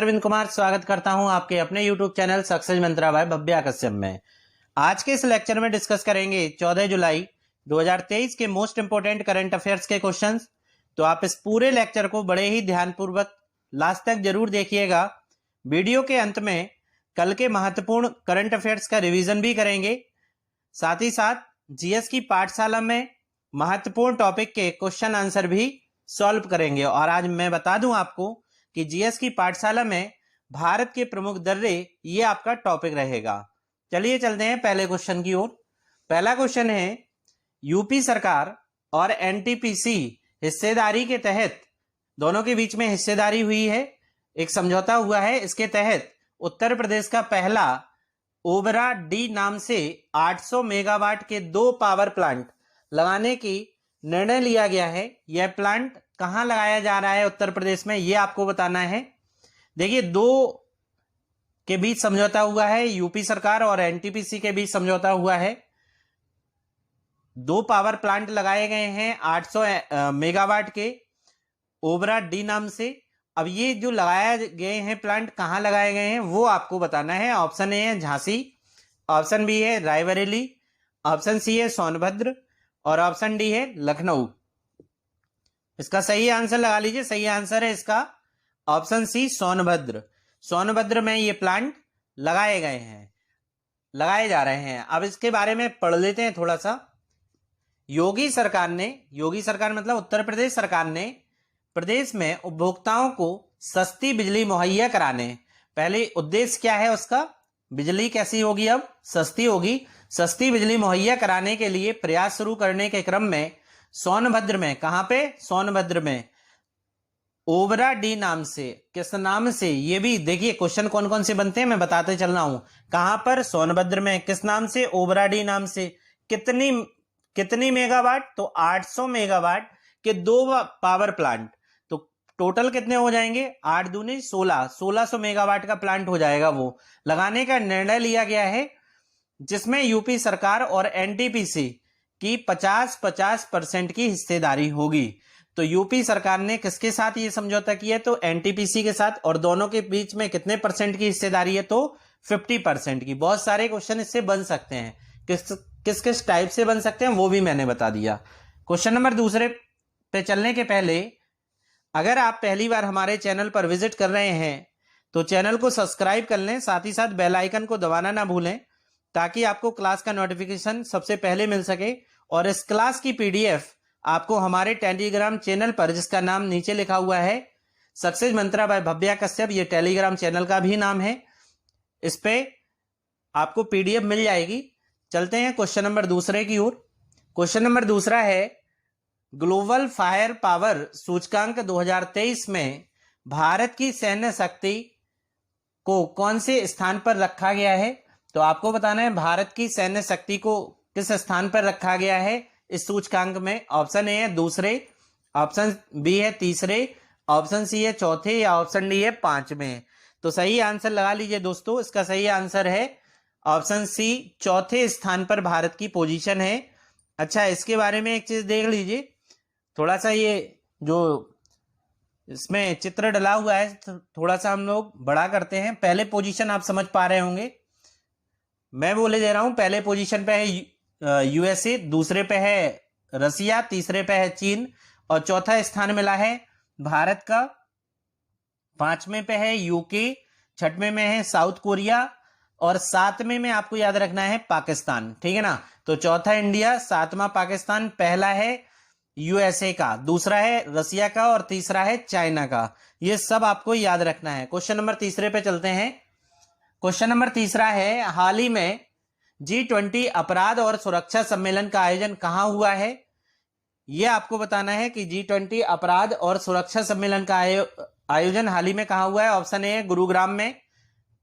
अरविंद कुमार स्वागत करता हूं आपके अपने YouTube चैनल सक्सेस मंत्रा बाय भव्या कश्यप में। आज के इस लेक्चर में डिस्कस करेंगे 14 जुलाई 2023 के मोस्ट इंपोर्टेंट करंट अफेयर्स के क्वेश्चंस। तो आप इस पूरे लेक्चर को बड़े ही ध्यानपूर्वक लास्ट तक जरूर देखिएगा। वीडियो के अंत में कल के महत्वपूर्ण करंट अफेयर्स का रिवीजन भी करेंगे, साथ ही साथ जीएस की पाठशाला में महत्वपूर्ण टॉपिक के क्वेश्चन आंसर भी सॉल्व करेंगे। और आज मैं बता दूं आपको कि जीएस की पाठशाला में भारत के प्रमुख दर्रे ये आपका टॉपिक रहेगा। चलिए चलते हैं पहले क्वेश्चन की ओर। पहला क्वेश्चन है, यूपी सरकार और एनटीपीसी हिस्सेदारी के तहत, दोनों के बीच में हिस्सेदारी हुई है, एक समझौता हुआ है। इसके तहत उत्तर प्रदेश का पहला ओबरा डी नाम से 800 मेगावाट के 2 पावर प्लांट लगाने की निर्णय लिया गया है। यह प्लांट कहां लगाया जा रहा है उत्तर प्रदेश में, यह आपको बताना है। देखिए, दो के बीच समझौता हुआ है, यूपी सरकार और एनटीपीसी के बीच समझौता हुआ है। 2 पावर प्लांट लगाए गए हैं 800 मेगावाट के ओबरा डी नाम से। अब ये जो लगाए गए हैं प्लांट कहां लगाए गए हैं वो आपको बताना है। ऑप्शन ए है झांसी, ऑप्शन बी है रायबरेली, ऑप्शन सी है सोनभद्र और ऑप्शन डी है लखनऊ। इसका सही आंसर लगा लीजिए। सही आंसर है इसका ऑप्शन सी, सोनभद्र। सोनभद्र में ये प्लांट लगाए गए हैं, लगाए जा रहे हैं। अब इसके बारे में पढ़ लेते हैं थोड़ा सा। योगी सरकार मतलब उत्तर प्रदेश सरकार ने प्रदेश में उपभोक्ताओं को सस्ती बिजली मुहैया कराने, पहले उद्देश्य क्या है उसका, बिजली कैसी होगी, अब सस्ती होगी। सस्ती बिजली मुहैया कराने के लिए प्रयास शुरू करने के क्रम में सोनभद्र में, कहां पे, सोनभद्र में ओबरा डी नाम से, किस नाम से, ये भी देखिए क्वेश्चन कौन कौन से बनते हैं मैं बताते चल रहा हूं। कहां पर, सोनभद्र में, किस नाम से, ओबरा डी नाम से। कितनी मेगावाट, तो 800 मेगावाट के 2 पावर प्लांट। तो टोटल कितने हो जाएंगे, 8 दूनी 1600 मेगावाट का प्लांट हो जाएगा। वो लगाने का निर्णय लिया गया है, जिसमें यूपी सरकार और एनटीपीसी की 50-50% की हिस्सेदारी होगी। तो यूपी सरकार ने किसके साथ ये समझौता किया, तो एनटीपीसी के साथ। और दोनों के बीच में कितने परसेंट की हिस्सेदारी है, तो 50% की। बहुत सारे क्वेश्चन इससे बन सकते हैं, किस किस टाइप से बन सकते हैं वो भी मैंने बता दिया। क्वेश्चन नंबर दूसरे पे चलने के पहले, अगर आप पहली बार हमारे चैनल पर विजिट कर रहे हैं तो चैनल को सब्सक्राइब कर लें, साथ ही साथ बेल आइकन को दबाना ना भूलें, ताकि आपको क्लास का नोटिफिकेशन सबसे पहले मिल सके। और इस क्लास की पीडीएफ आपको हमारे टेलीग्राम चैनल पर, जिसका नाम नीचे लिखा हुआ है सक्सेस मंत्रा बाय भव्या कश्यप, ये टेलीग्राम चैनल का भी नाम है, इस पे आपको पीडीएफ मिल जाएगी। चलते हैं क्वेश्चन नंबर दूसरे की ओर। क्वेश्चन नंबर दूसरा है, ग्लोबल फायर पावर सूचकांक 2023 में भारत की सैन्य शक्ति को कौन से स्थान पर रखा गया है। तो आपको बताना है भारत की सैन्य शक्ति को किस स्थान पर रखा गया है इस सूचकांक में। ऑप्शन ए है दूसरे, ऑप्शन बी है तीसरे, ऑप्शन सी है चौथे या ऑप्शन डी है 5वें। तो सही आंसर लगा लीजिए दोस्तों। इसका सही आंसर है ऑप्शन सी, चौथे स्थान पर भारत की पोजीशन है। अच्छा, इसके बारे में एक चीज देख लीजिए, थोड़ा सा ये जो इसमें चित्र डला हुआ है थोड़ा सा हम लोग बड़ा करते हैं। पहले पोजीशन आप समझ पा रहे होंगे, मैं बोले दे रहा हूं। पहले पोजीशन पे है यूएसए, दूसरे पे है रसिया, तीसरे पे है चीन और चौथा स्थान मिला है भारत का। 5वें पे है यूके, 6वें में है साउथ कोरिया और 7वें में आपको याद रखना है पाकिस्तान। ठीक है ना। तो चौथा इंडिया, 7वां पाकिस्तान, पहला है यूएसए का, दूसरा है रसिया का और तीसरा है चाइना का। ये सब आपको याद रखना है। क्वेश्चन नंबर तीसरे पे चलते हैं। क्वेश्चन नंबर तीसरा है, हाल ही में G20 अपराध और सुरक्षा सम्मेलन का आयोजन कहां हुआ है। यह आपको बताना है कि G20 अपराध और सुरक्षा सम्मेलन का आयोजन हाल ही में कहां हुआ है। ऑप्शन ए है गुरुग्राम में,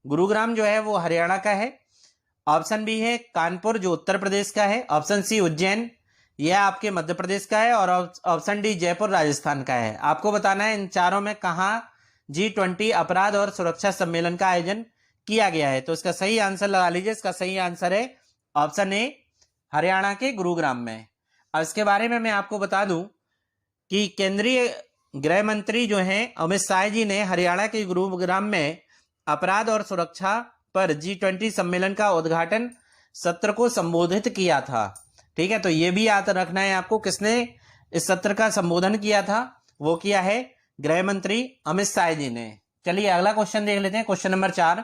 गुरुग्राम जो है वो हरियाणा का है। ऑप्शन बी है कानपुर, जो उत्तर प्रदेश का है। ऑप्शन सी उज्जैन, यह आपके मध्य प्रदेश का है। और ऑप्शन डी जयपुर, राजस्थान का है। आपको बताना है इन चारों में कहां G20 अपराध और सुरक्षा सम्मेलन का आयोजन किया गया है। तो इसका सही आंसर लगा लीजिए। इसका सही आंसर है ऑप्शन ए, हरियाणा के गुरुग्राम में। अब इसके बारे में मैं आपको बता दूं कि केंद्रीय गृह मंत्री जो हैं अमित शाह जी ने हरियाणा के गुरुग्राम में अपराध और सुरक्षा पर G20 सम्मेलन का उद्घाटन सत्र को संबोधित किया था। ठीक है, तो ये भी याद रखना है आपको, किसने इस सत्र का संबोधन किया था, वो किया है गृह मंत्री अमित शाह जी ने। चलिए अगला क्वेश्चन देख लेते हैं, क्वेश्चन नंबर 4।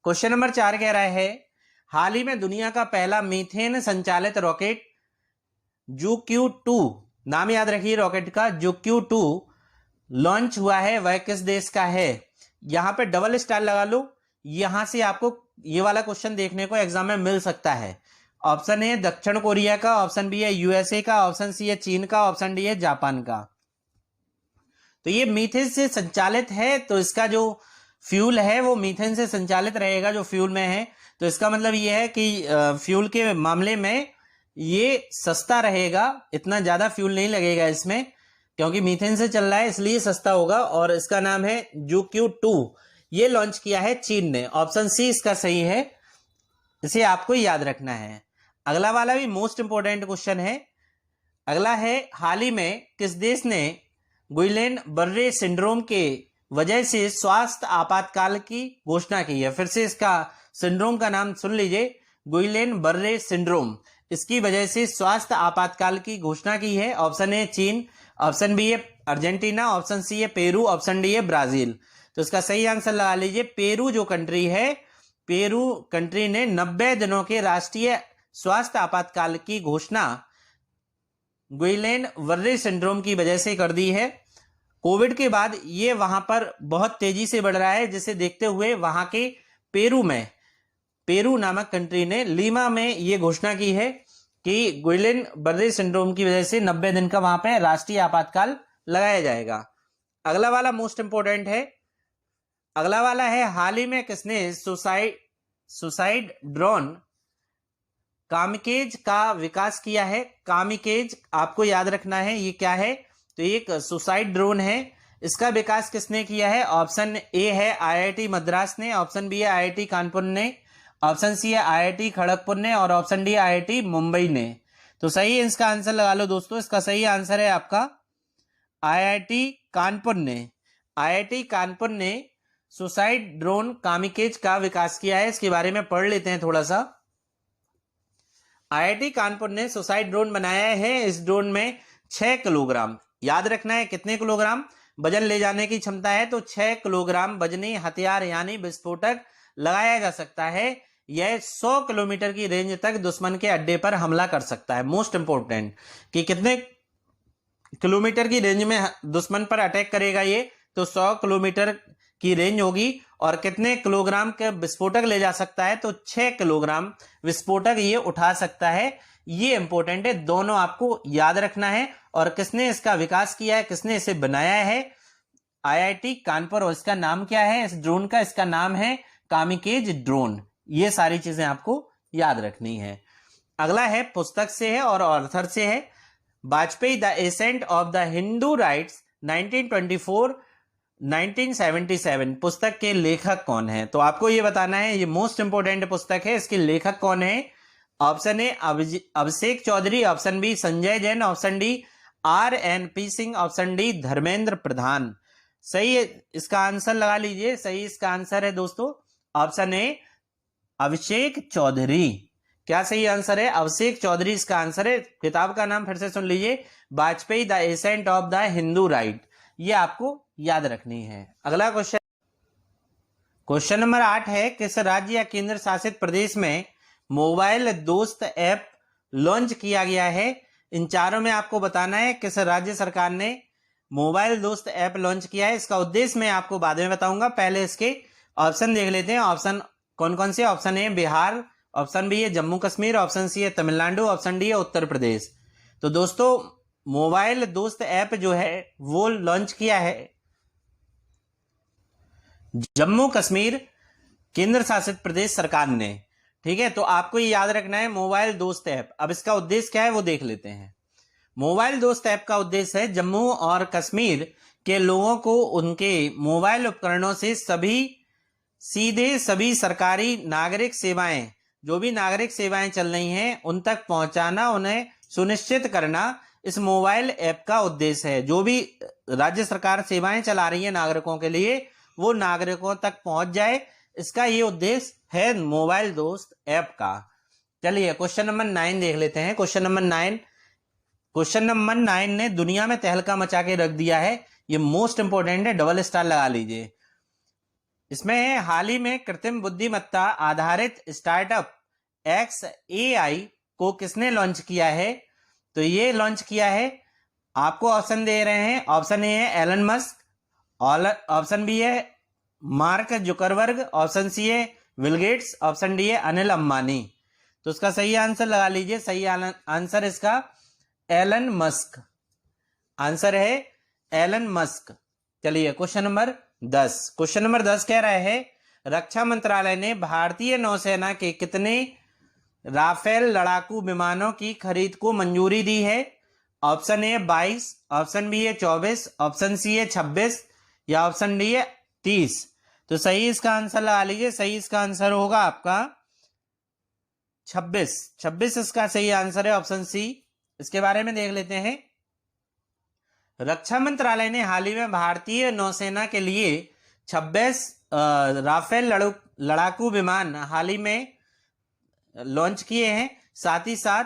क्वेश्चन नंबर 4 कह रहा है हाल ही में दुनिया का पहला मीथेन संचालित रॉकेट JUQ-2, नाम याद रखिए रॉकेट का, JUQ-2 लॉन्च हुआ है, वह किस देश का है? यहां पे डबल स्टार लगा लो, यहां से आपको ये वाला क्वेश्चन देखने को एग्जाम में मिल सकता है। ऑप्शन ए दक्षिण कोरिया का, ऑप्शन बी है यूएसए का, ऑप्शन सी है चीन का, ऑप्शन डी है जापान का। तो ये मीथेन से संचालित है, तो इसका जो फ्यूल है वो मीथेन से संचालित रहेगा जो फ्यूल में है। तो इसका मतलब ये है कि फ्यूल के मामले में ये सस्ता रहेगा, इतना ज्यादा फ्यूल नहीं लगेगा इसमें, क्योंकि मीथेन से चल रहा है इसलिए सस्ता होगा। और इसका नाम है JUQ-2, ये लॉन्च किया है चीन ने। ऑप्शन सी इसका सही है, इसे आपको याद रखना है। अगला वाला भी मोस्ट इंपोर्टेंट क्वेश्चन है। अगला है हाल ही में किस देश ने गुइलेन बर्रे सिंड्रोम के वजह से स्वास्थ्य आपातकाल की घोषणा की है? फिर से इसका सिंड्रोम का नाम सुन लीजिए, गुइलेन बर्रे सिंड्रोम, इसकी वजह से स्वास्थ्य आपातकाल की घोषणा की है। ऑप्शन ए चीन, ऑप्शन बी है अर्जेंटीना, ऑप्शन सी है पेरू, ऑप्शन डी है ब्राजील। तो इसका सही आंसर लगा लीजिए, पेरू जो कंट्री है, पेरू कंट्री ने 90 दिनों के राष्ट्रीय स्वास्थ्य आपातकाल की घोषणा गुइलेन बर्रे सिंड्रोम की वजह से कर दी है। कोविड के बाद ये वहां पर बहुत तेजी से बढ़ रहा है, जिसे देखते हुए वहां के पेरू में, पेरू नामक कंट्री ने लीमा में ये घोषणा की है कि गुइलेन बर्रे सिंड्रोम की वजह से 90 दिन का वहां पे राष्ट्रीय आपातकाल लगाया जाएगा। अगला वाला मोस्ट इंपोर्टेंट है। अगला वाला है हाल ही में किसने सुसाइड ड्रोन कामिकेज का विकास किया है? कामिकेज आपको याद रखना है ये क्या है, तो एक सुसाइड ड्रोन है, इसका विकास किसने किया है? ऑप्शन ए है IIT मद्रास ने, ऑप्शन बी है IIT कानपुर ने, ऑप्शन सी है IIT खड़गपुर ने, और ऑप्शन डी IIT मुंबई ने। तो सही है, इसका आंसर लगा लो दोस्तों, इसका सही आंसर है आपका IIT कानपुर ने। IIT कानपुर ने सुसाइड ड्रोन कामिकेज का विकास किया है, इसके बारे में पढ़ लेते हैं थोड़ा सा। IIT कानपुर ने सुसाइड ड्रोन बनाया है। इस ड्रोन में 6 किलोग्राम, याद रखना है कितने किलोग्राम वजन ले जाने की क्षमता है, तो 6 किलोग्राम वजनी हथियार यानी विस्फोटक लगाया जा सकता है। यह 100 किलोमीटर की रेंज तक दुश्मन के अड्डे पर हमला कर सकता है। मोस्ट इंपोर्टेंट कि कितने किलोमीटर की रेंज में दुश्मन पर अटैक करेगा ये, तो 100 किलोमीटर की रेंज होगी। और कितने किलोग्राम के विस्फोटक ले जा सकता है, तो 6 किलोग्राम विस्फोटक ये उठा सकता है। ये इंपॉर्टेंट है, दोनों आपको याद रखना है। और किसने इसका विकास किया है, किसने इसे बनाया है? IIT कानपुर। और इसका नाम क्या है इस ड्रोन का? इसका नाम है कामिकेज ड्रोन। ये सारी चीजें आपको याद रखनी है। अगला है पुस्तक से है और ऑथर से है। Vajpayee the ascent of the Hindu rights 1924-1977 पुस्तक के लेखक कौन है? तो आपको ये बताना है, ये मोस्ट इंपोर्टेंट पुस्तक है, इसके लेखक कौन है? Option A Abhishek Chaudhary, option B Sanjay Jain, option D RNP Singh, option D Dharmendra Pradhan. सही है, इसका आंसर लगा लीजिए, सही इसका आंसर है दोस्तों ऑप्शन ए अभिषेक चौधरी। क्या सही आंसर है? अभिषेक चौधरी इसका आंसर है। किताब का नाम फिर से सुन लीजिए, Vajpayee the ascent of the Hindu right, ये आपको याद रखनी है। अगला क्वेश्चन, क्वेश्चन नंबर 8 है किस राज्य या केंद्र शासित प्रदेश में मोबाइल दोस्त ऐप लॉन्च किया गया है? इन चारों में आपको बताना है किस राज्य सरकार ने मोबाइल दोस्त ऐप लॉन्च किया है। इसका उद्देश्य मैं आपको बाद में बताऊंगा, पहले इसके ऑप्शन देख लेते हैं। ऑप्शन कौन कौन से? Option A Bihar, option B है जम्मू कश्मीर, ऑप्शन सी है तमिलनाडु, ऑप्शन डी है उत्तर प्रदेश। तो दोस्तों मोबाइल दोस्त ऐप जो है वो लॉन्च किया है जम्मू कश्मीर केंद्र शासित प्रदेश सरकार ने। ठीक है, तो आपको ये याद रखना है मोबाइल दोस्त ऐप। अब इसका उद्देश्य क्या है वो देख लेते हैं। मोबाइल दोस्त ऐप का उद्देश्य है जम्मू और कश्मीर के लोगों को उनके मोबाइल उपकरणों से सीधे सभी सरकारी नागरिक सेवाएं, जो भी नागरिक सेवाएं चल रही हैं उन तक पहुंचाना, उन्हें सुनिश्चित करना। इस मोबाइल ऐप का उद्देश्य है। जो भी राज्य सरकार सेवाएं चला रही है नागरिकों के लिए, वो नागरिकों तक पहुंच जाए, इसका ये उद्देश्य है मोबाइल दोस्त ऐप का। चलिए क्वेश्चन नंबर 9 देख लेते हैं। क्वेश्चन नंबर 9 ने दुनिया में तहलका मचा के रख दिया है। ये मोस्ट इंपोर्टेंट है, डबल स्टार लगा लीजिए। इसमें है, हाल ही में कृत्रिम बुद्धिमत्ता आधारित स्टार्टअप XAI को किसने लॉन्च किया है? तो ये लॉन्च किया है, आपको ऑप्शन दे रहे हैं। ऑप्शन ए है एलन मस्क, ऑप्शन बी है मार्क जुकरबर्ग, ऑप्शन सी है बिल गेट्स, ऑप्शन डी है अनिल अंबानी। तो इसका सही आंसर लगा लीजिए। सही आंसर इसका एलन मस्क, आंसर है एलन मस्क। चलिए क्वेश्चन नंबर 10। क्वेश्चन नंबर 10 कह रहा है, रक्षा मंत्रालय ने भारतीय नौसेना के कितने राफेल लड़ाकू विमानों की खरीद को मंजूरी दी है? ऑप्शन ए 22, ऑप्शन बी है 24, ऑप्शन सी है 26 या ऑप्शन डी है 30। तो सही इसका आंसर लगा लीजिए। सही इसका आंसर होगा आपका 26। 26 इसका सही आंसर है, ऑप्शन सी। इसके बारे में देख लेते हैं। रक्षा मंत्रालय ने हाल ही में भारतीय नौसेना के लिए 26 राफेल लड़ाकू विमान हाल ही में लॉन्च किए हैं। साथ ही साथ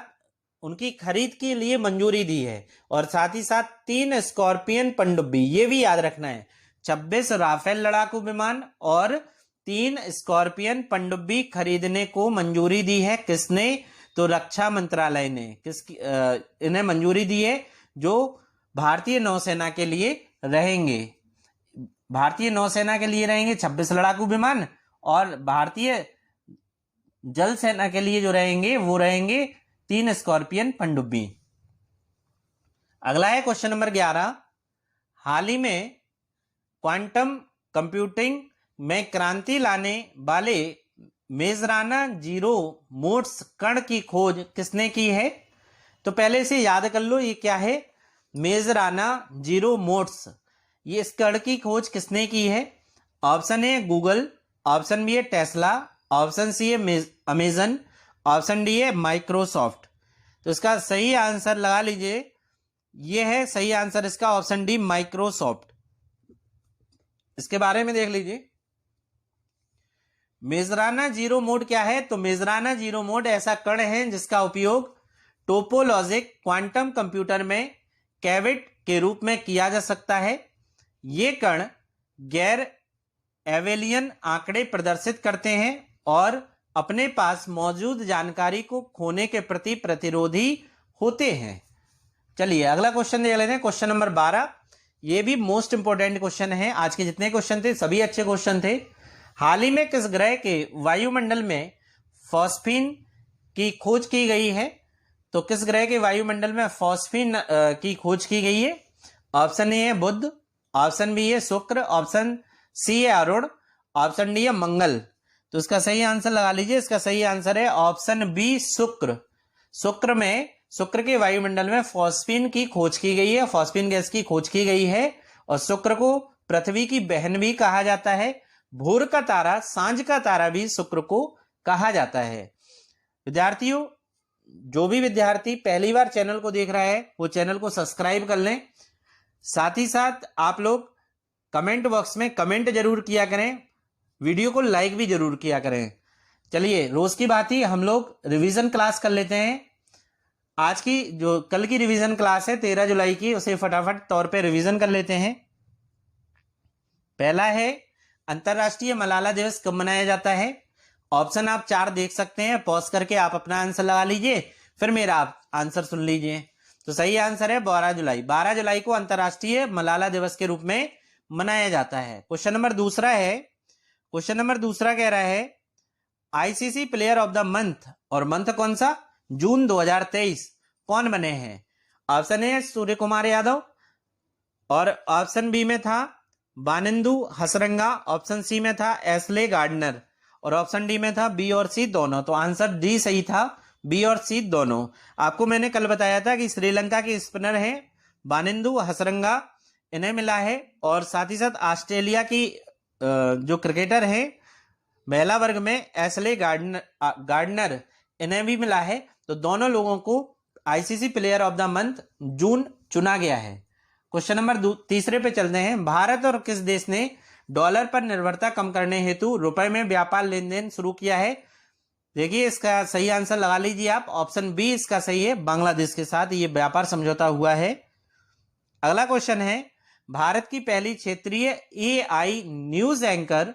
उनकी खरीद के लिए मंजूरी दी है, और साथ ही साथ 3 स्कॉर्पियन पनडुब्बी, ये भी याद रखना है, 26 राफेल लड़ाकू विमान और 3 स्कॉर्पियन पनडुब्बी खरीदने को मंजूरी दी है। किसने? तो रक्षा मंत्रालय ने इन्हें मंजूरी दी है, जो भारतीय नौसेना के लिए रहेंगे। भारतीय नौसेना के लिए रहेंगे 26 लड़ाकू विमान, और भारतीय जल सेना के लिए जो रहेंगे वो रहेंगे 3 स्कॉर्पियन पनडुब्बी। अगला है क्वेश्चन नंबर 11। हाल ही में क्वांटम कंप्यूटिंग में क्रांति लाने वाले मेजराना जीरो मोड्स कण की खोज किसने की है? तो पहले से याद कर लो, ये क्या है? मेजराना जीरो मोड्स, ये इस कण की खोज किसने की है? Option A Google, option B है टेस्ला, ऑप्शन सी है अमेजन, ऑप्शन डी है माइक्रोसॉफ्ट। तो इसका सही आंसर लगा लीजिए। यह है सही आंसर इसका, ऑप्शन डी माइक्रोसॉफ्ट। इसके बारे में देख लीजिए। मेजराना जीरो मोड क्या है? तो मेजराना जीरो मोड ऐसा कण है जिसका उपयोग टोपोलॉजिक क्वांटम कंप्यूटर में कैविट के रूप में किया जा सकता है। ये कण गैर एवेलियन आंकड़े प्रदर्शित करते हैं और अपने पास मौजूद जानकारी को खोने के प्रति प्रतिरोधी होते हैं। चलिए अगला क्वेश्चन देख लेते हैं। क्वेश्चन नंबर 12, ये भी मोस्ट इंपोर्टेंट क्वेश्चन है। आज के जितने क्वेश्चन थे सभी अच्छे क्वेश्चन थे। हाल ही में किस ग्रह के वायुमंडल में फॉस्फीन की खोज की गई है? तो किस ग्रह के वायुमंडल में फॉस्फीन की खोज की गई है? ऑप्शन ए है बुध, ऑप्शन बी है शुक्र, ऑप्शन सी है अरुण, ऑप्शन डी है मंगल। तो इसका सही आंसर लगा लीजिए। इसका सही आंसर है ऑप्शन बी शुक्र। शुक्र के वायुमंडल में फॉस्फीन की खोज की गई है, फॉस्फीन गैस की खोज की गई है। और शुक्र को पृथ्वी की बहन भी कहा जाता है। भोर का तारा, सांझ का तारा भी शुक्र को कहा जाता है। विद्यार्थियों, जो भी विद्यार्थी पहली बार चैनल को देख रहा है वो चैनल को सब्सक्राइब कर लें। साथ ही साथ आप लोग कमेंट बॉक्स में कमेंट जरूर किया करें, वीडियो को लाइक भी जरूर किया करें। चलिए रोज की बात ही हम लोग रिवीजन क्लास कर लेते हैं। आज की जो कल की रिवीजन क्लास है 13 जुलाई की, उसे फटाफट तौर पे रिवीजन कर लेते हैं। पहला है अंतरराष्ट्रीय मलाला दिवस कब मनाया जाता है? ऑप्शन आप 4 देख सकते हैं, पॉज करके आप अपना आंसर लगा लीजिए, फिर मेरा आप आंसर सुन लीजिए। तो सही आंसर है 12 जुलाई। 12 जुलाई को अंतरराष्ट्रीय मलाला दिवस के रूप में मनाया जाता है। क्वेश्चन नंबर दूसरा है, क्वेश्चन नंबर दूसरा कह रहा है ICC player of the month, और मंथ कौन सा? जून 2023, कौन बने हैं? ऑप्शन ए सूर्य कुमार यादव, और ऑप्शन बी में था बानिंदु हसरंगा, ऑप्शन सी में था एस्ले गार्डनर, और ऑप्शन डी में था बी और सी दोनों। तो आंसर डी सही था, बी और सी दोनों। आपको मैंने कल बताया था कि श्रीलंका के स्पिनर हैं बानिंदु हसरंगा, इन्हें मिला है, और साथ ही साथ ऑस्ट्रेलिया की जो क्रिकेटर हैं महिला वर्ग में एस्ले गार्डनर, इन्हें भी मिला है। तो दोनों लोगों को ICC player of the month June चुना गया है? क्वेश्चन नंबर तीसरे पे चलते हैं। भारत और किस देश ने डॉलर पर निर्भरता कम करने हेतु रुपए में व्यापार लेन देन शुरू किया है? देखिए इसका सही आंसर लगा लीजिए आप, ऑप्शन बी इसका सही है, बांग्लादेश के साथ ये व्यापार समझौता हुआ है। अगला क्वेश्चन है, भारत की पहली क्षेत्रीय एआई न्यूज एंकर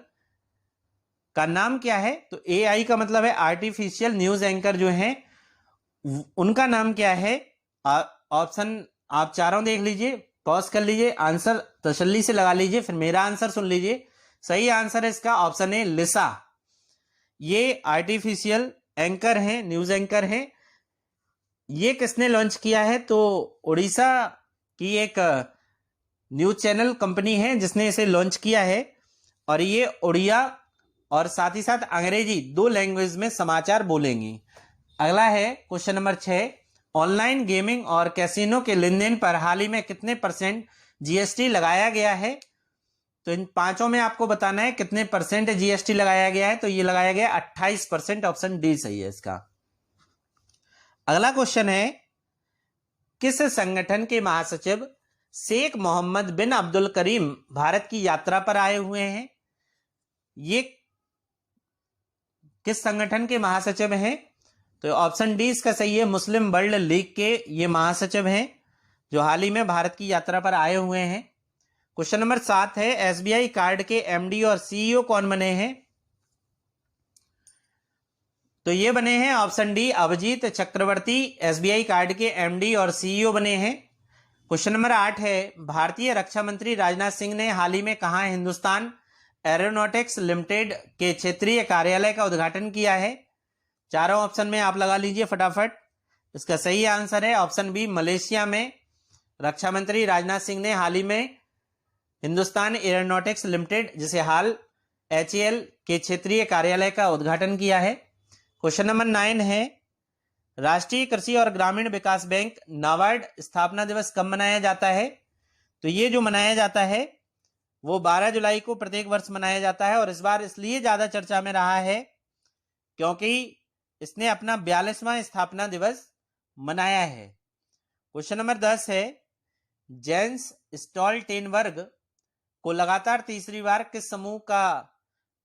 का नाम क्या है? तो एआई का मतलब है आर्टिफिशियल न्यूज एंकर जो है उनका नाम क्या है? ऑप्शन आप चारों देख लीजिए, पॉज कर लीजिए, आंसर तसल्ली से लगा लीजिए, फिर मेरा आंसर सुन लीजिए। सही आंसर है इसका ऑप्शन ए लिसा। ये आर्टिफिशियल एंकर हैं, न्यूज एंकर हैं। ये किसने लॉन्च किया है? तो उड़ीसा की एक न्यूज चैनल कंपनी है जिसने इसे लॉन्च किया है, और ये उड़िया और साथ ही साथ अंग्रेजी 2 लैंग्वेज में समाचार बोलेंगी। अगला है क्वेश्चन नंबर 6, ऑनलाइन गेमिंग और कैसीनो के लेन देन पर हाल ही में कितने % जीएसटी लगाया गया है? तो इन पांचों में आपको बताना है कितने % जीएसटी लगाया गया है। तो ये लगाया गया 28%, ऑप्शन डी सही है इसका। अगला क्वेश्चन है, किस संगठन के महासचिव शेख मोहम्मद बिन अब्दुल करीम भारत की यात्रा पर आए हुए हैं? ये किस संगठन के महासचिव हैं? तो ऑप्शन डी इसका सही है, मुस्लिम वर्ल्ड लीग के ये महासचिव हैं जो हाल ही में भारत की यात्रा पर आए हुए हैं। क्वेश्चन नंबर 7 है, एसबीआई कार्ड के एमडी और सीईओ कौन बने हैं? तो ये बने हैं ऑप्शन डी अभिजीत चक्रवर्ती, एसबीआई कार्ड के एमडी और सीईओ बने हैं। क्वेश्चन नंबर 8 है, भारतीय रक्षा मंत्री राजनाथ सिंह ने हाल ही में कहां हिंदुस्तान एरोनॉटिक्स लिमिटेड के क्षेत्रीय कार्यालय का उद्घाटन किया है? चारों ऑप्शन में आप लगा लीजिए फटाफट। इसका सही आंसर है ऑप्शन बी मलेशिया में रक्षा मंत्री राजनाथ सिंह ने हाल ही में हिंदुस्तान एरोनॉटिक्स लिमिटेड जिसे हाल एचएएल के क्षेत्रीय कार्यालय का उद्घाटन किया है। क्वेश्चन नंबर 9 है, राष्ट्रीय कृषि और ग्रामीण विकास बैंक नाबार्ड स्थापना दिवस कब मनाया जाता है? तो ये जो मनाया जाता है वो 12 जुलाई को प्रत्येक वर्ष मनाया जाता है, और इस बार इसलिए ज्यादा चर्चा में रहा है क्योंकि इसने अपना 42वां स्थापना दिवस मनाया है। क्वेश्चन नंबर 10 है, जेंस स्टॉल्टेनबर्ग को लगातार तीसरी बार किस समूह का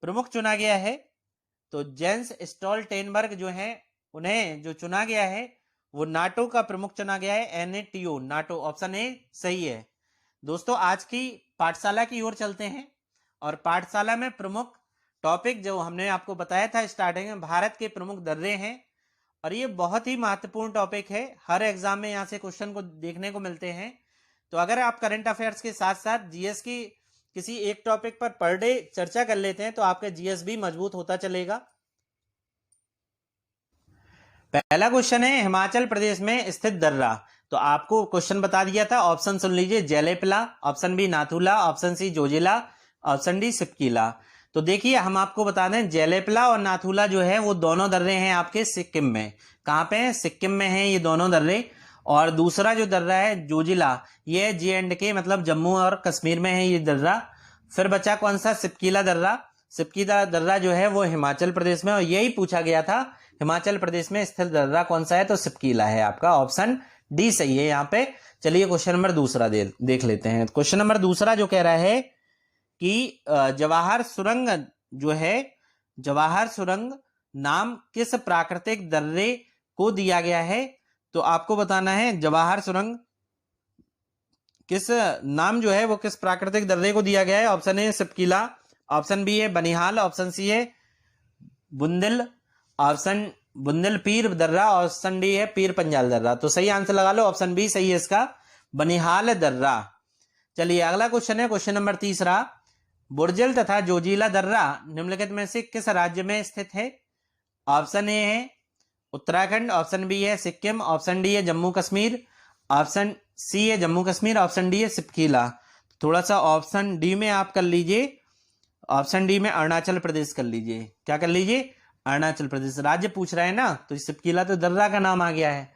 प्रमुख चुना गया है? तो जेंस स्टॉल्टेनबर्ग जो है उन्हें जो चुना गया है वो नाटो का प्रमुख चुना गया है, एनएटीओ नाटो, ऑप्शन ए सही है। दोस्तों आज की पाठशाला की ओर चलते हैं, और पाठशाला में प्रमुख टॉपिक जो हमने आपको बताया था स्टार्टिंग में, भारत के प्रमुख दर्रे हैं, और ये बहुत ही महत्वपूर्ण टॉपिक है। हर एग्जाम में यहाँ से क्वेश्चन को देखने को मिलते हैं। तो अगर आप करंट अफेयर्स के साथ साथ जीएस की किसी एक टॉपिक पर डे चर्चा कर लेते हैं तो आपका जीएस भी मजबूत होता चलेगा। पहला क्वेश्चन है, हिमाचल प्रदेश में स्थित दर्रा। तो आपको क्वेश्चन बता दिया था, ऑप्शन सुन लीजिए, Jelepla, option B Nathula, option C Zojila, option D Shipkila. तो देखिए हम आपको बता दें, जेलेपला और नाथुला जो है वो दोनों दर्रे हैं आपके सिक्किम में। कहां पे है? सिक्किम में है ये दोनों दर्रे। और दूसरा जो दर्रा है जोजिला, ये J&K मतलब जम्मू और कश्मीर में है ये दर्रा। फिर बचा कौन सा? सिपकीला दर्रा। सिपकीला दर्रा जो है वो हिमाचल प्रदेश में, और यही पूछा गया था हिमाचल प्रदेश में स्थित दर्रा कौन सा है? तो सिपकीला है, आपका ऑप्शन डी सही है यहाँ पे। चलिए क्वेश्चन नंबर दूसरा देख लेते हैं। क्वेश्चन नंबर दूसरा जो कह रहा है कि जवाहर सुरंग जो है, जवाहर सुरंग नाम किस प्राकृतिक दर्रे को दिया गया है? तो आपको बताना है जवाहर सुरंग किस नाम जो है वो किस प्राकृतिक दर्रे को दिया गया है। ऑप्शन ए सिपकीला, ऑप्शन बी है बनिहाल, ऑप्शन सी है बुंदिल, ऑप्शन बुंदिल पीर दर्रा, ऑप्शन डी है पीर पंजाल दर्रा। तो सही आंसर लगा लो, ऑप्शन बी सही है इसका, बनिहाल दर्रा। चलिए अगला क्वेश्चन है, क्वेश्चन नंबर तीसरा, बुर्जिल तथा जोजिला दर्रा निम्नलिखित में से किस राज्य में स्थित है? ऑप्शन ए है उत्तराखंड, ऑप्शन बी है सिक्किम, ऑप्शन डी है जम्मू कश्मीर, ऑप्शन सी है जम्मू कश्मीर, ऑप्शन डी है सिपकीला। थोड़ा सा ऑप्शन डी में आप कर लीजिए, ऑप्शन डी में अरुणाचल प्रदेश कर लीजिए। क्या कर लीजिए? अरुणाचल प्रदेश। राज्य पूछ रहा है ना, तो सिपकीला तो दर्रा का नाम आ गया है,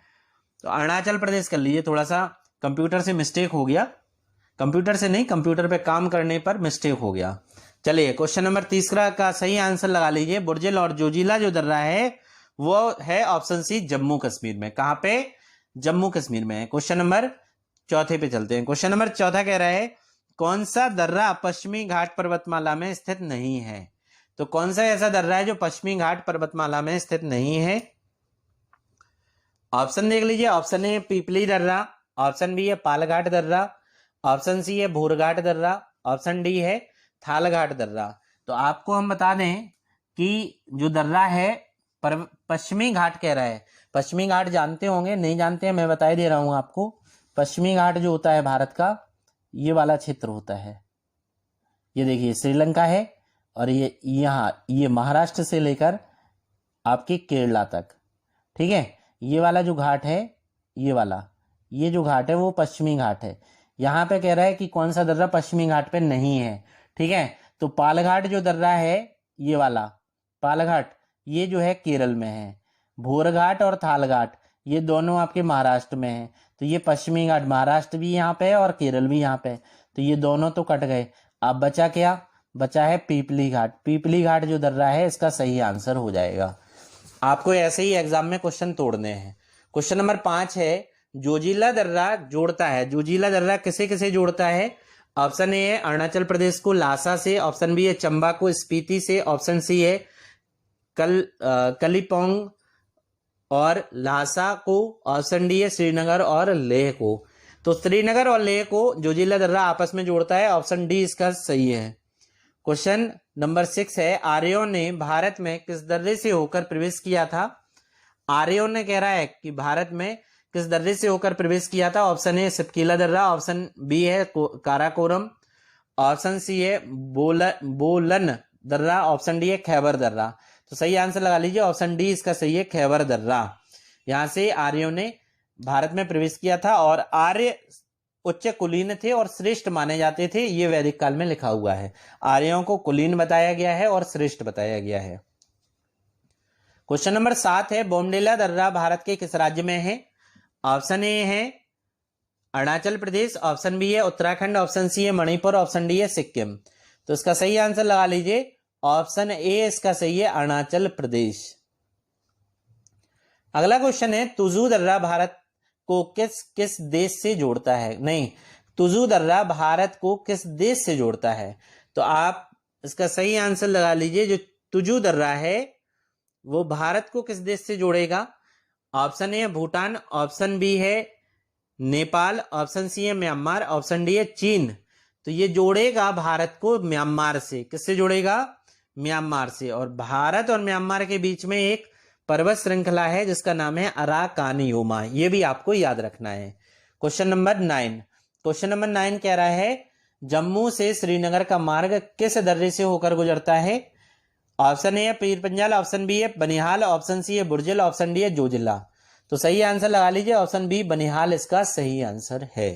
तो अरुणाचल प्रदेश कर लीजिए। थोड़ा सा कंप्यूटर से मिस्टेक हो गया, कंप्यूटर से नहीं, कंप्यूटर पे काम करने पर मिस्टेक हो गया। चलिए क्वेश्चन नंबर तीसरा का सही आंसर लगा लीजिए। बुर्जिल और जोजिला जो दर्रा है वो है ऑप्शन सी जम्मू कश्मीर में। कहां पे? जम्मू कश्मीर में है। क्वेश्चन नंबर चौथे पे चलते हैं। क्वेश्चन नंबर चौथा कह रहा है कौन सा दर्रा पश्चिमी घाट पर्वतमाला में स्थित नहीं है। तो कौन सा ऐसा दर्रा है जो पश्चिमी घाट पर्वतमाला में स्थित नहीं है। ऑप्शन देख लीजिए। ऑप्शन ए पीपली दर्रा, ऑप्शन बी है पालघाट दर्रा, ऑप्शन सी है भूरघाट दर्रा, ऑप्शन डी है थालघाट दर्रा। तो आपको हम बता दें कि जो दर्रा है पश्चिमी घाट कह रहा है। पश्चिमी घाट जानते होंगे, नहीं जानते हैं मैं बता दे रहा हूं आपको। पश्चिमी घाट जो होता है भारत का, ये वाला क्षेत्र होता है। ये देखिए श्रीलंका है और ये यहाँ ये महाराष्ट्र से लेकर आपके केरला तक, ठीक है। ये वाला जो घाट है, ये वाला, ये जो घाट है वो पश्चिमी घाट है। यहाँ पे कह रहा है कि कौन सा दर्रा पश्चिमी घाट पे नहीं है, ठीक है। तो पालघाट जो दर्रा है, ये वाला पालघाट, ये जो है केरल में है। भोरघाट और थालघाट ये दोनों आपके महाराष्ट्र में है। तो ये पश्चिमी घाट, महाराष्ट्र भी यहाँ पे है और केरल भी यहाँ पे है। तो ये दोनों तो कट गए। अब बचा क्या? बचा है पीपली घाट। पीपली घाट जो दर्रा है इसका सही आंसर हो जाएगा। आपको ऐसे ही एग्जाम में क्वेश्चन तोड़ने हैं। क्वेश्चन नंबर 5 है जोजिला दर्रा जोड़ता है। जोजिला दर्रा किसे किसे जोड़ता है? ऑप्शन ए है अरुणाचल प्रदेश को लासा से, ऑप्शन बी है चंबा को स्पीति से, ऑप्शन सी है कलिम्पोंग और लासा को, ऑप्शन डी है श्रीनगर और लेह को। तो श्रीनगर और लेह को जोजिला दर्रा आपस में जोड़ता है। ऑप्शन डी इसका सही है। क्वेश्चन नंबर 6 है आर्यों ने भारत में किस दर्रे से होकर प्रवेश किया था। आर्यों ने कह रहा है कि भारत में किस दर्रे से होकर प्रवेश किया था। ऑप्शन ए सतकीला दर्रा, ऑप्शन बी है काराकोरम, ऑप्शन सी है बोलन दर्रा, ऑप्शन डी है खैबर दर्रा। तो सही आंसर लगा लीजिए, ऑप्शन डी इसका सही है, खैबर दर्रा। यहां से आर्यों ने भारत में प्रवेश किया था और आर्य उच्च कुलीन थे और श्रेष्ठ माने जाते थे। ये वैदिक काल में लिखा हुआ है। आर्यों को कुलीन बताया गया है और श्रेष्ठ बताया गया है। क्वेश्चन नंबर 7 है बोमडिला दर्रा भारत के किस राज्य में है। ऑप्शन ए है अरुणाचल प्रदेश, ऑप्शन बी है उत्तराखंड, ऑप्शन सी है मणिपुर, ऑप्शन डी है सिक्किम। तो इसका सही आंसर लगा लीजिए, ऑप्शन ए इसका सही है, अरुणाचल प्रदेश। अगला क्वेश्चन है तुजू दर्रा भारत को किस देश से जोड़ता है। नहीं, तुजू दर्रा भारत को किस देश से जोड़ता है। तो आप इसका सही आंसर लगा लीजिए, जो तुजू दर्रा है वो भारत को किस देश से जोड़ेगा। ऑप्शन ए है भूटान, ऑप्शन बी है नेपाल, ऑप्शन सी है म्यांमार, ऑप्शन डी है चीन। तो ये जोड़ेगा भारत को म्यांमार से। किससे जोड़ेगा? म्यांमार से। और भारत और म्यांमार के बीच में एक पर्वत श्रृंखला है जिसका नाम है अराकानियोमा। ये भी आपको याद रखना है। Question number 9। क्वेश्चन नंबर 9 कह रहा है जम्मू से श्रीनगर का मार्ग किस दर्रे से होकर गुजरता है। ऑप्शन ए है पीर पंजाल, ऑप्शन बी है बनिहाल, ऑप्शन सी है बुर्जिल, ऑप्शन डी है जोजिला। तो सही आंसर लगा लीजिए, ऑप्शन बी बनिहाल इसका सही आंसर है।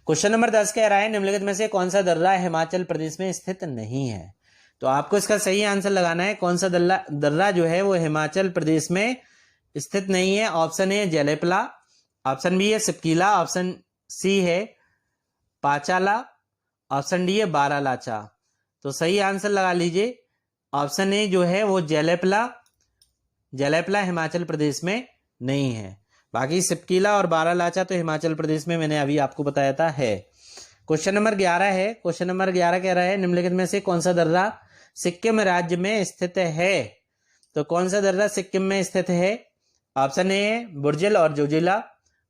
क्वेश्चन नंबर 10 कह रहा है निम्नलिखित में से कौन सा दर्रा हिमाचल प्रदेश में स्थित नहीं है। तो आपको इसका सही आंसर लगाना है, कौन सा दर्रा जो है वो हिमाचल प्रदेश में स्थित नहीं है। ऑप्शन ए जलेपला, ऑप्शन बी है सिपकीला, ऑप्शन सी है पाचाला, ऑप्शन डी है बारालाचा। तो सही आंसर लगा लीजिए, ऑप्शन ए जो है वो जलेपला हिमाचल प्रदेश में नहीं है। बाकी सिपकीला और बारालाचा तो हिमाचल प्रदेश में मैंने अभी आपको बताया था है। क्वेश्चन नंबर 11 है। क्वेश्चन नंबर 11 कह रहा है निम्नलिखित में से कौन सा दर्रा सिक्किम राज्य में स्थित है। तो कौन सा दर्रा सिक्किम में स्थित है। ऑप्शन ए है बुर्जिल और जोजिला,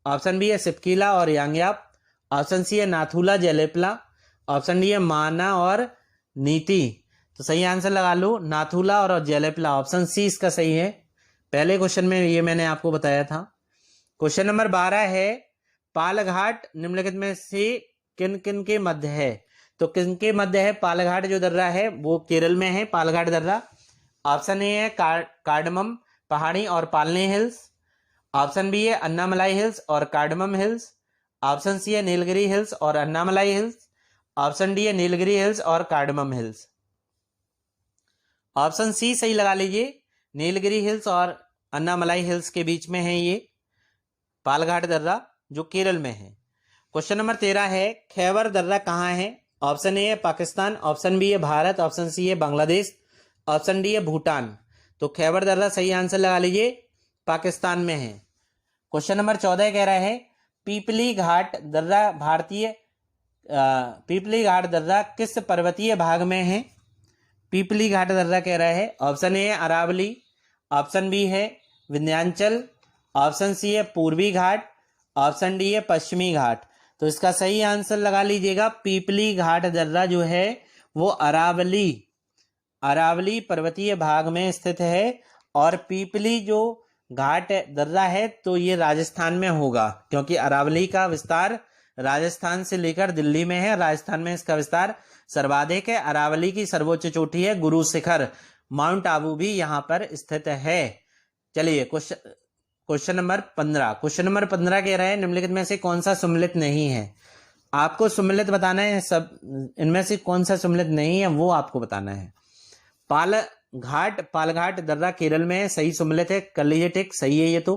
ऑप्शन बी है सिपकीला और यांग्याप, ऑप्शन सी है नाथुला जलेपला, ऑप्शन डी है माना और नीति। तो सही आंसर लगा लो, नाथुला और जलेपला। ऑप्शन सी इसका सही है। पहले क्वेश्चन में ये मैंने आपको बताया था। क्वेश्चन नंबर 12 है पालघाट निम्नलिखित में से किन किन के मध्य है। तो किन के मध्य है पालघाट जो दर्रा है वो केरल में है पालघाट दर्रा। ऑप्शन ए है कार्डमम पहाड़ी और पालनी हिल्स, ऑप्शन बी है अन्नामलाई हिल्स और कार्डमम हिल्स, ऑप्शन सी है नीलगिरी हिल्स और अन्नामलाई हिल्स, ऑप्शन डी है नीलगिरी हिल्स और कार्डमम हिल्स। ऑप्शन सी सही लगा लीजिए, नीलगिरी हिल्स और अन्नामलाई हिल्स के बीच में है ये पालघाट दर्रा जो केरल में है। क्वेश्चन नंबर 13 है खैबर दर्रा कहाँ है। ऑप्शन ए है पाकिस्तान, ऑप्शन बी है भारत, ऑप्शन सी है बांग्लादेश, ऑप्शन डी है भूटान। तो खैबर दर्रा सही आंसर लगा लीजिए, पाकिस्तान में है। क्वेश्चन नंबर 14 कह रहा है पीपली घाट दर्रा पीपली घाट दर्रा किस पर्वतीय भाग में है? पीपली घाट दर्रा कह रहा है ऑप्शन ए है अरावली, ऑप्शन बी है विंध्याचल, ऑप्शन सी है पूर्वी घाट, ऑप्शन डी है पश्चिमी घाट। तो इसका सही आंसर लगा लीजिएगा, पीपली घाट दर्रा जो है वो अरावली पर्वतीय भाग में स्थित है। और पीपली जो घाट दर्रा है तो ये राजस्थान में होगा, क्योंकि अरावली का विस्तार राजस्थान से लेकर दिल्ली में है। राजस्थान में इसका विस्तार सर्वाधिक है। अरावली की सर्वोच्च चोटी है गुरु शिखर, माउंट आबू भी यहाँ पर स्थित है। चलिए क्वेश्चन नंबर 15। क्वेश्चन नंबर 15 कह रहा है निम्नलिखित में से कौन सा सम्मिलित नहीं है? आपको सम्मिलित बताना है, सब इनमें से कौन सा सम्मिलित नहीं है वो आपको बताना है। पालघाट दर्रा केरल में है, सही सम्मिलित है, कर लीजिए टिक, सही है ये तो।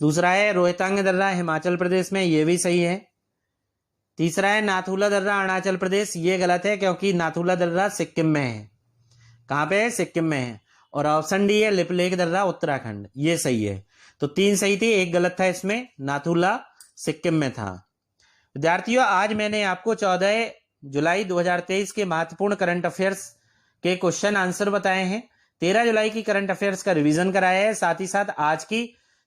दूसरा है रोहतांग दर्रा हिमाचल प्रदेश में, ये भी सही है। तीसरा है नाथुला दर्रा अरुणाचल प्रदेश, ये गलत है क्योंकि नाथुला दर्रा सिक्किम में है। कहाँ पे है? सिक्किम में है। और ऑप्शन डी है लिपलेख दर्रा उत्तराखंड, ये सही है। तो 3 सही थी, 1 गलत था इसमें, नाथुला सिक्किम में था। विद्यार्थियों आज मैंने आपको 14 जुलाई 2023 के महत्वपूर्ण करंट अफेयर्स के क्वेश्चन आंसर बताए हैं। 13 जुलाई की करंट अफेयर्स का रिवीजन कराया है। साथ ही साथ आज की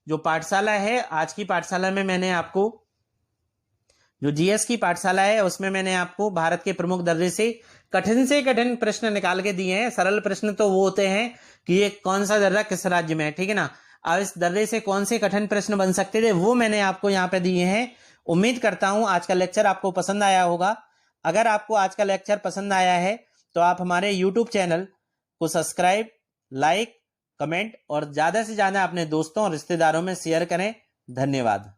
जो पाठशाला है, आज की पाठशाला में मैंने आपको जो जीएस की पाठशाला है उसमें मैंने आपको भारत के प्रमुख दर्रे से कठिन प्रश्न निकाल के दिए हैं। सरल प्रश्न तो वो होते हैं कि ये कौन सा दर्रा किस राज्य में है, ठीक है ना। अब इस दर्रे से कौन से कठिन प्रश्न बन सकते थे वो मैंने आपको यहाँ पे दिए हैं। उम्मीद करता हूं आज का लेक्चर आपको पसंद आया होगा। अगर आपको आज का लेक्चर पसंद आया है तो आप हमारे YouTube चैनल को सब्सक्राइब, लाइक, कमेंट और ज्यादा से ज्यादा अपने दोस्तों और रिश्तेदारों में शेयर करें। धन्यवाद।